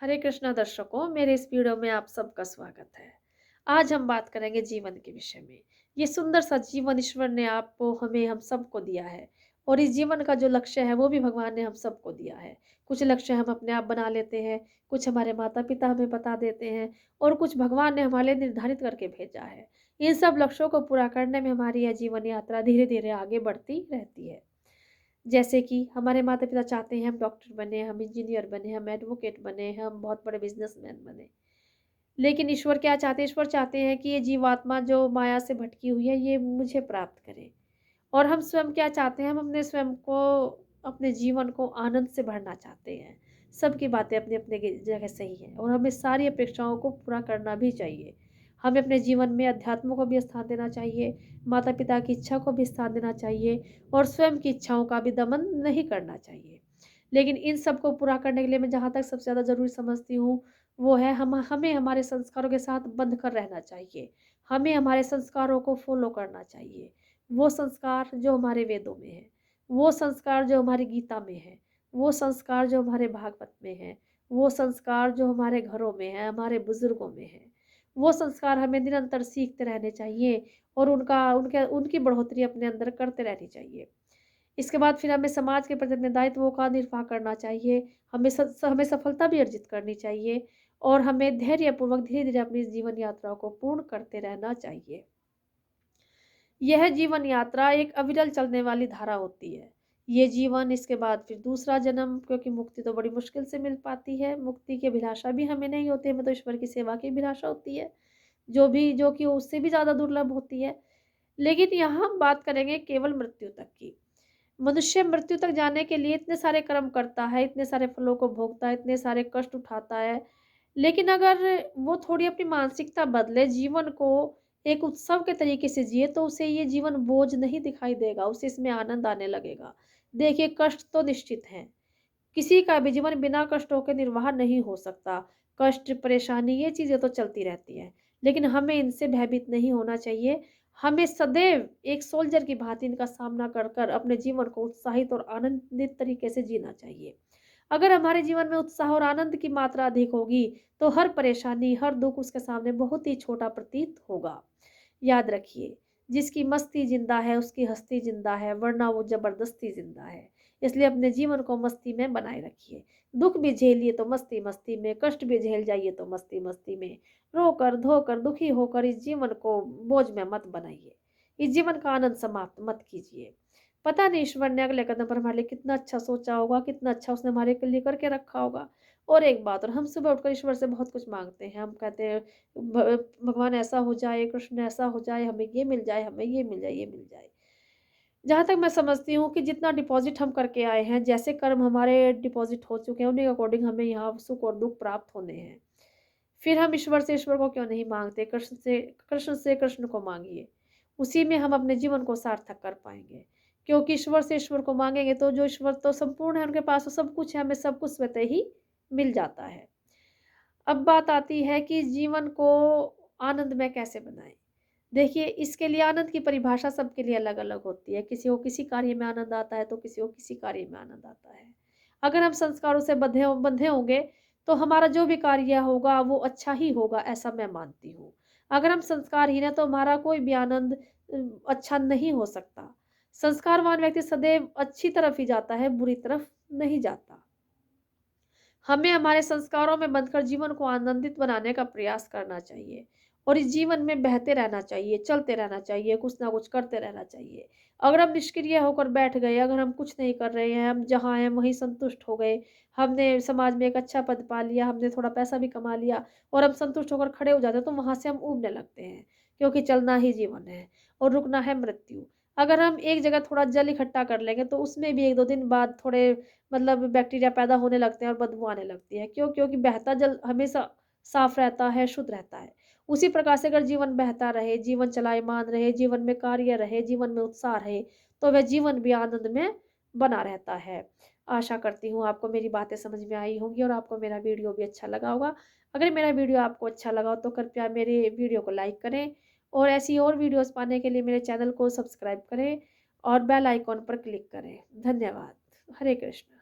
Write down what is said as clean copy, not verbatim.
हरे कृष्णा दर्शकों, मेरे इस वीडियो में आप सबका स्वागत है। आज हम बात करेंगे जीवन के विषय में। ये सुंदर सा जीवन ईश्वर ने आपको हमें हम सबको दिया है और इस जीवन का जो लक्ष्य है वो भी भगवान ने हम सबको दिया है। कुछ लक्ष्य हम अपने आप बना लेते हैं, कुछ हमारे माता-पिता हमें बता देते हैं और कुछ भगवान ने हमारे लिए निर्धारित करके भेजा है। इन सब लक्ष्यों को पूरा करने में हमारी यह जीवन यात्रा धीरे-धीरे आगे बढ़ती रहती है। जैसे कि हमारे माता-पिता चाहते हैं हम डॉक्टर बने, हम इंजीनियर बने, हम एडवोकेट बने, हम बहुत बड़े बिज़नेसमैन बने। लेकिन ईश्वर क्या चाहते हैं? ईश्वर चाहते हैं कि ये जीवात्मा जो माया से भटकी हुई है, ये मुझे प्राप्त करे। और हम स्वयं क्या चाहते हैं? हम अपने स्वयं को, अपने जीवन को आनंद से भरना चाहते हैं। सबकी बातें अपनी-अपनी जगह सही है और हमें सारी अपेक्षाओं को पूरा करना भी चाहिए। हमें अपने जीवन में अध्यात्म को भी स्थान देना चाहिए, माता-पिता की इच्छा को भी स्थान देना चाहिए और स्वयं की इच्छाओं का भी दमन नहीं करना चाहिए। लेकिन इन सब को पूरा करने के लिए मैं जहाँ तक सबसे ज़्यादा ज़रूरी समझती हूँ, वो है हमें हमारे संस्कारों के साथ बंध कर रहना चाहिए। हमें हमारे संस्कारों को फ़ॉलो करना चाहिए। वो संस्कार जो हमारे वेदों में हैं, वो संस्कार जो हमारी गीता में हैं, वो संस्कार जो हमारे भागवत में हैं, वो संस्कार जो हमारे घरों में हैं, हमारे बुज़ुर्गों में हैं, वो संस्कार हमें निरंतर सीखते रहने चाहिए और उनकी बढ़ोतरी अपने अंदर करते रहनी चाहिए। इसके बाद फिर हमें समाज के प्रति अपने दायित्वों का निर्वाह करना चाहिए, हमें सफलता भी अर्जित करनी चाहिए और हमें धैर्यपूर्वक धीरे-धीरे अपनी जीवन यात्रा को पूर्ण करते रहना चाहिए। यह जीवन यात्रा एक अविरल चलने वाली धारा होती है। ये जीवन, इसके बाद फिर दूसरा जन्म, क्योंकि मुक्ति तो बड़ी मुश्किल से मिल पाती है। मुक्ति की अभिलाषा भी हमें नहीं होती, हमें तो ईश्वर की सेवा की अभिलाषा होती है, जो कि उससे भी ज़्यादा दुर्लभ होती है। लेकिन यहाँ हम बात करेंगे केवल मृत्यु तक की। मनुष्य मृत्यु तक जाने के लिए इतने सारे कर्म करता है, इतने सारे फलों को भोगता है, इतने सारे कष्ट उठाता है। लेकिन अगर वो थोड़ी अपनी मानसिकता बदले, जीवन को एक उत्सव के तरीके से जिए, तो उसे ये जीवन बोझ नहीं दिखाई देगा, उसे इसमें आनंद आने लगेगा। देखिए, कष्ट तो निश्चित हैं। किसी का भी जीवन बिना कष्टों के निर्वाह नहीं हो सकता। कष्ट, परेशानी ये चीज़ें तो चलती रहती हैं, लेकिन हमें इनसे भयभीत नहीं होना चाहिए। हमें सदैव एक सोल्जर की भाँति इनका सामना कर कर अपने जीवन को उत्साहित और आनंदित तरीके से जीना चाहिए। अगर हमारे जीवन में उत्साह और आनंद की मात्रा अधिक होगी, तो हर परेशानी, हर दुःख उसके सामने बहुत ही छोटा प्रतीत होगा। याद रखिए, जिसकी मस्ती ज़िंदा है, उसकी हस्ती ज़िंदा है, वरना वो ज़बरदस्ती ज़िंदा है। इसलिए अपने जीवन को मस्ती में बनाए रखिए। दुःख भी झेलिए तो मस्ती-मस्ती में, कष्ट भी झेल जाइए तो मस्ती-मस्ती में। रोकर, धोकर, दुखी होकर इस जीवन को बोझ में मत बनाइए। इस जीवन का आनंद समाप्त मत कीजिए। पता नहीं ईश्वर ने अगले कदम पर हमारे लिए कितना अच्छा सोचा होगा, कितना अच्छा उसने हमारे के लिए करके रखा होगा। और एक बात और, हम सुबह उठकर ईश्वर से बहुत कुछ माँगते हैं। हम कहते हैं भगवान ऐसा हो जाए, कृष्ण ऐसा हो जाए, हमें ये मिल जाए, हमें ये मिल जाए, ये मिल जाए। जहाँ तक मैं समझती हूँ कि जितना डिपॉज़िट हम करके आए हैं, जैसे कर्म हमारे डिपॉज़िट हो चुके हैं, उन्हीं के अकॉर्डिंग हमें यहाँ सुख और दुःख प्राप्त होने हैं। फिर हम ईश्वर को क्यों नहीं माँगते? कृष्ण से कृष्ण को माँगिए। उसी में हम अपने जीवन को सार्थक कर पाएँगे। क्योंकि ईश्वर से ईश्वर को माँगेंगे तो जो ईश्वर तो संपूर्ण है, उनके पास तो सब कुछ है, हमें सब कुछ स्वतः ही मिल जाता है। अब बात आती है कि जीवन को आनंदमय कैसे बनाएँ? देखिए, इसके लिए आनंद की परिभाषा सबके लिए अलग-अलग होती है। किसी को किसी कार्य में आनंद आता है, तो किसी को किसी कार्य में आनंद आता है। अगर हम संस्कारों से बंधे होंगे, तो हमारा जो भी कार्य होगा, वो अच्छा ही होगा, ऐसा मैं मानती हूँ। अगर हम संस्कारहीन हैं, तो हमारा कोई भी आनंद अच्छा नहीं हो सकता। संस्कारवान व्यक्ति सदैव अच्छी तरफ ही जाता है, बुरी तरफ नहीं जाता। हमें हमारे संस्कारों में बंधकर जीवन को आनंदित बनाने का प्रयास करना चाहिए और इस जीवन में बहते रहना चाहिए, चलते रहना चाहिए, कुछ ना कुछ करते रहना चाहिए। अगर हम निष्क्रिय होकर बैठ गए, अगर हम कुछ नहीं कर रहे हैं, हम जहाँ हैं वहीं संतुष्ट हो गए, हमने समाज में एक अच्छा पद पा लिया, हमने थोड़ा पैसा भी कमा लिया और हम संतुष्ट होकर खड़े हो जाते हैं, तो वहाँ से हम ऊबने लगते हैं, क्योंकि चलना ही जीवन है और रुकना है मृत्यु। अगर हम एक जगह थोड़ा जल इकट्ठा कर लेंगे, तो उसमें भी 1-2 दिन बाद थोड़े मतलब बैक्टीरिया पैदा होने लगते हैं और बदबू आने लगती है। क्यों? क्योंकि बहता जल हमेशा साफ रहता है, शुद्ध रहता है। उसी प्रकार से अगर जीवन बहता रहे, जीवन चलायमान रहे, जीवन में कार्य रहे, जीवन में उत्साह रहे, तो वह जीवन भी आनंद में बना रहता है। आशा करती हूँ आपको मेरी बातें समझ में आई होंगी और आपको मेरा वीडियो भी अच्छा लगा होगा। अगर मेरा वीडियो आपको अच्छा लगा हो तो कृपया मेरे वीडियो को लाइक करें और ऐसी और वीडियोज़ पाने के लिए मेरे चैनल को सब्सक्राइब करें और बेल आइकॉन पर क्लिक करें। धन्यवाद। हरे कृष्ण।